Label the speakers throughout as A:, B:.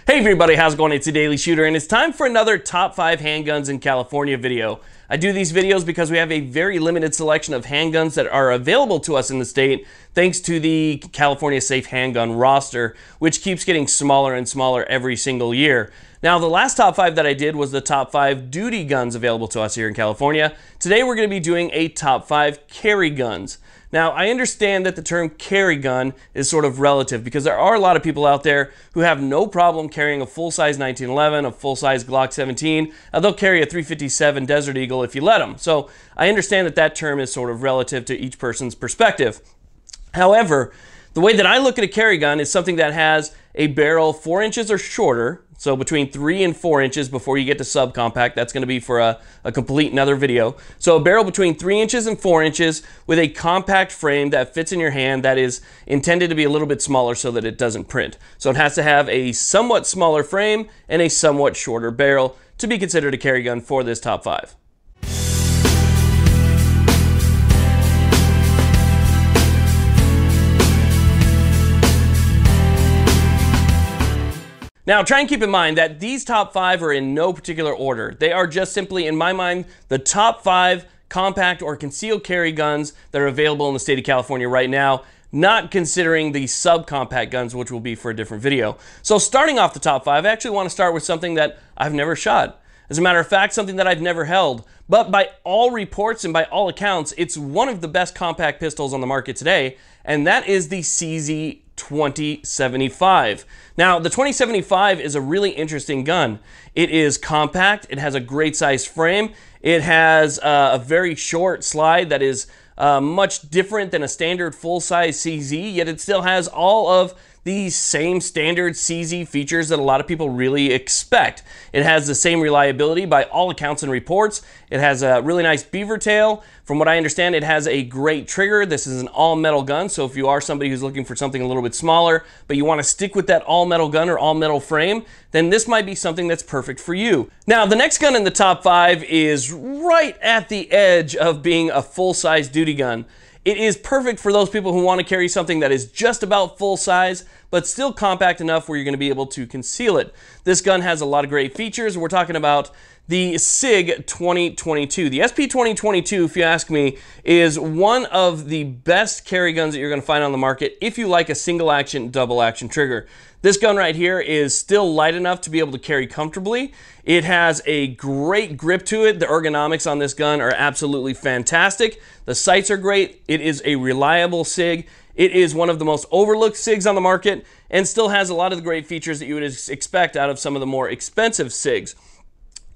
A: Hey everybody, how's it going? It's a Daily Shooter and it's time for another top 5 handguns in California video. I do these videos because we have a very limited selection of handguns that are available to us in the state thanks to the California Safe Handgun roster, which keeps getting smaller and smaller every single year. Now, the last top 5 that I did was the top 5 duty guns available to us here in California. Today we're going to be doing a top 5 carry guns. Now, I understand that the term carry gun is sort of relative because there are a lot of people out there who have no problem carrying a full-size 1911, a full-size Glock 17. They'll carry a 357 Desert Eagle if you let them. So I understand that that term is sort of relative to each person's perspective. However, the way that I look at a carry gun is something that has a barrel 4 inches or shorter, so between 3 and 4 inches before you get to subcompact. That's going to be for a complete another video. So a barrel between 3 inches and 4 inches with a compact frame that fits in your hand that is intended to be a little bit smaller so that it doesn't print. So it has to have a somewhat smaller frame and a somewhat shorter barrel to be considered a carry gun for this top 5. Now, try and keep in mind that these top 5 are in no particular order. They are just simply, in my mind, the top 5 compact or concealed carry guns that are available in the state of California right now, not considering the subcompact guns, which will be for a different video. So starting off the top 5, I actually want to start with something that I've never shot. As a matter of fact, something that I've never held. But by all reports and by all accounts, it's one of the best compact pistols on the market today, and that is the CZ 2075. Now, the 2075 is a really interesting gun. It is compact, it has a great size frame, it has a very short slide that is much different than a standard full-size CZ, yet it still has all of the same standard CZ features that a lot of people really expect. It has the same reliability by all accounts and reports. It has a really nice beaver tail. From what I understand, it has a great trigger. This is an all-metal gun, so if you are somebody who's looking for something a little bit smaller, but you want to stick with that all-metal gun or all-metal frame, then this might be something that's perfect for you. Now, the next gun in the top 5 is right at the edge of being a full-size duty gun. It is perfect for those people who want to carry something that is just about full size, but still compact enough where you're going to be able to conceal it. This gun has a lot of great features. We're talking about the SIG 2022. The SP 2022, if you ask me, is one of the best carry guns that you're going to find on the market if you like a single action, double action trigger. This gun right here is still light enough to be able to carry comfortably. It has a great grip to it. The ergonomics on this gun are absolutely fantastic. The sights are great. It is a reliable SIG. It is one of the most overlooked SIGs on the market and still has a lot of the great features that you would expect out of some of the more expensive SIGs.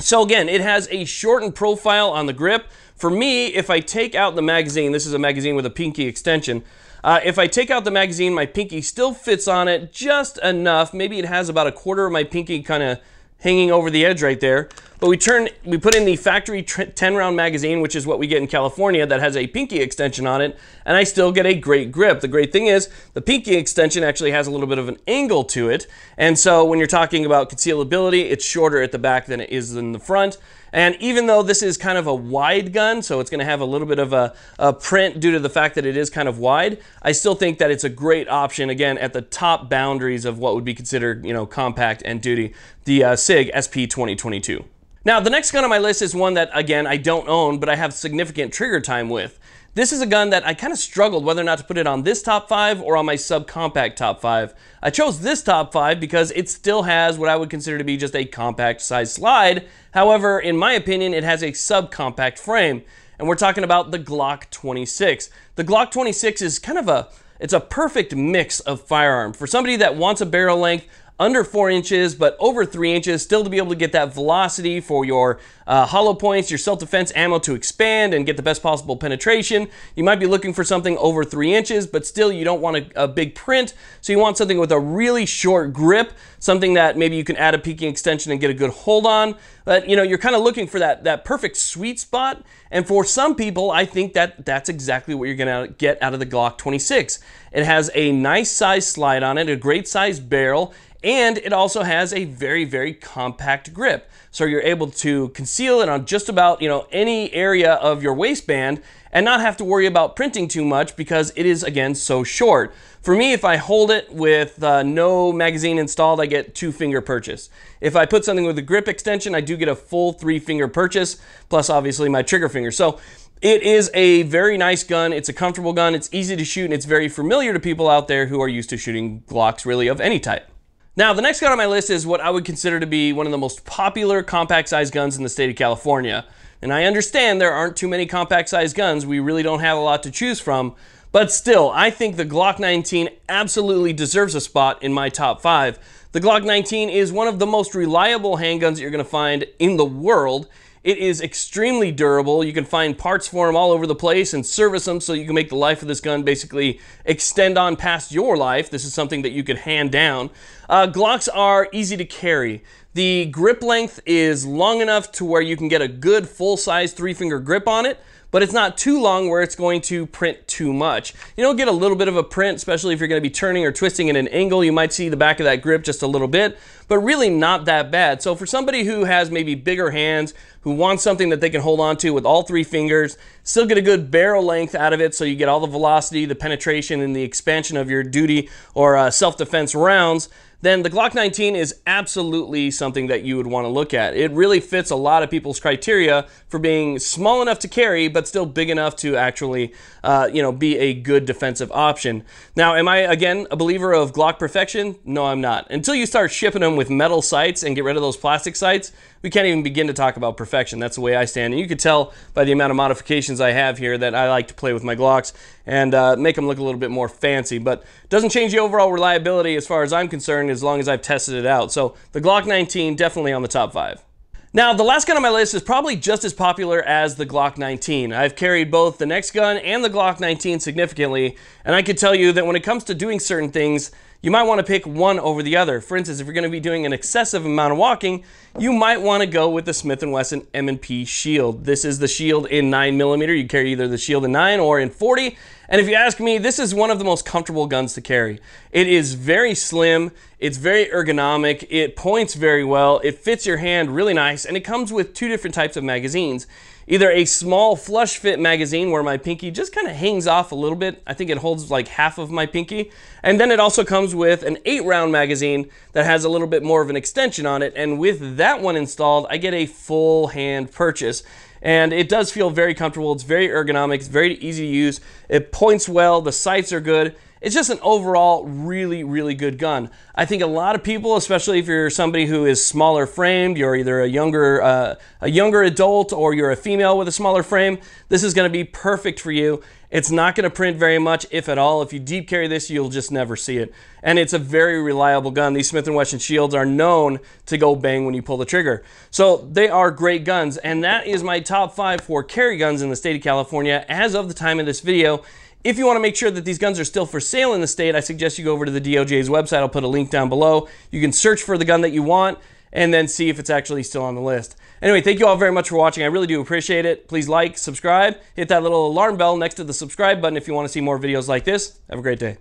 A: So again, it has a shortened profile on the grip. For me, if I take out the magazine, this is a magazine with a pinky extension. If I take out the magazine, my pinky still fits on it just enough. Maybe it has about a quarter of my pinky kind of hanging over the edge right there. But we put in the factory 10-round magazine, which is what we get in California, that has a pinky extension on it, and I still get a great grip. The great thing is the pinky extension actually has a little bit of an angle to it, and so when you're talking about concealability, it's shorter at the back than it is in the front. And even though this is kind of a wide gun, so it's going to have a little bit of a print due to the fact that it is kind of wide, I still think that it's a great option, again, at the top boundaries of what would be considered, you know, compact and duty, the SIG SP 2022. Now, the next gun on my list is one that, again, I don't own, but I have significant trigger time with. This is a gun that I kind of struggled whether or not to put it on this top 5 or on my subcompact top 5. I chose this top 5 because it still has what I would consider to be just a compact size slide. However, in my opinion, it has a subcompact frame, and we're talking about the Glock 26. The Glock 26 is kind of it's a perfect mix of firearm. For somebody that wants a barrel length under 4 inches, but over 3 inches, still to be able to get that velocity for your hollow points, your self-defense ammo to expand and get the best possible penetration. You might be looking for something over 3 inches, but still you don't want a big print, so you want something with a really short grip, something that maybe you can add a pinky extension and get a good hold on. But you know, you're kind of looking for that perfect sweet spot, and for some people, I think that that's exactly what you're gonna get out of the Glock 26. It has a nice size slide on it, a great size barrel, And it also has a very, very compact grip. So you're able to conceal it on just about, any area of your waistband and not have to worry about printing too much because it is, again, so short. For me, if I hold it with no magazine installed, I get 2-finger purchase. If I put something with a grip extension, I do get a full 3-finger purchase, plus obviously my trigger finger. So it is a very nice gun. It's a comfortable gun. It's easy to shoot, and it's very familiar to people out there who are used to shooting Glocks really of any type. Now, the next gun on my list is what I would consider to be one of the most popular compact-sized guns in the state of California. And I understand there aren't too many compact-sized guns. We really don't have a lot to choose from. But still, I think the Glock 19 absolutely deserves a spot in my top 5. The Glock 19 is one of the most reliable handguns that you're going to find in the world. It is extremely durable. You can find parts for them all over the place and service them so you can make the life of this gun basically extend on past your life. This is something that you could hand down. Glocks are easy to carry. The grip length is long enough to where you can get a good full-size 3-finger grip on it, but it's not too long where it's going to print too much. You'll get a little bit of a print, especially if you're going to be turning or twisting at an angle. You might see the back of that grip just a little bit, but really not that bad. So for somebody who has maybe bigger hands, who wants something that they can hold on to with all 3 fingers, still get a good barrel length out of it so you get all the velocity, the penetration, and the expansion of your duty or self-defense rounds, then the Glock 19 is absolutely something that you would want to look at. It really fits a lot of people's criteria for being small enough to carry, but still big enough to actually, be a good defensive option. Now, am I, again, a believer of Glock perfection? No, I'm not. Until you start shipping them with metal sights and get rid of those plastic sights, we can't even begin to talk about perfection. That's the way I stand. And you could tell by the amount of modifications I have here that I like to play with my Glocks and make them look a little bit more fancy. But it doesn't change the overall reliability as far as I'm concerned as long as I've tested it out. So the Glock 19 definitely on the top 5. Now, the last gun on my list is probably just as popular as the Glock 19. I've carried both the next gun and the Glock 19 significantly, and I can tell you that when it comes to doing certain things, you might want to pick one over the other. For instance, if you're going to be doing an excessive amount of walking, you might want to go with the Smith & Wesson M&P Shield. This is the Shield in 9mm. You carry either the Shield in 9 or in 40. And if you ask me, this is one of the most comfortable guns to carry. It is very slim, it's very ergonomic, it points very well, it fits your hand really nice, and it comes with 2 different types of magazines. Either a small flush fit magazine where my pinky just kind of hangs off a little bit. I think it holds like half of my pinky. And then it also comes with an 8-round magazine that has a little bit more of an extension on it. And with that one installed, I get a full hand purchase. And it does feel very comfortable. It's very ergonomic. It's very easy to use. It points well. The sights are good. It's just an overall really, really good gun. I think a lot of people, especially if you're somebody who is smaller framed, you're either a younger adult or you're a female with a smaller frame, this is going to be perfect for you. It's not going to print very much, if at all. If you deep carry this, you'll just never see it. And it's a very reliable gun. These Smith & Wesson Shields are known to go bang when you pull the trigger. So they are great guns, and that is my top 5 for carry guns in the state of California as of the time of this video. If you want to make sure that these guns are still for sale in the state, I suggest you go over to the DOJ's website. I'll put a link down below. You can search for the gun that you want and then see if it's actually still on the list. Anyway, thank you all very much for watching. I really do appreciate it. Please like, subscribe, hit that little alarm bell next to the subscribe button if you want to see more videos like this. Have a great day.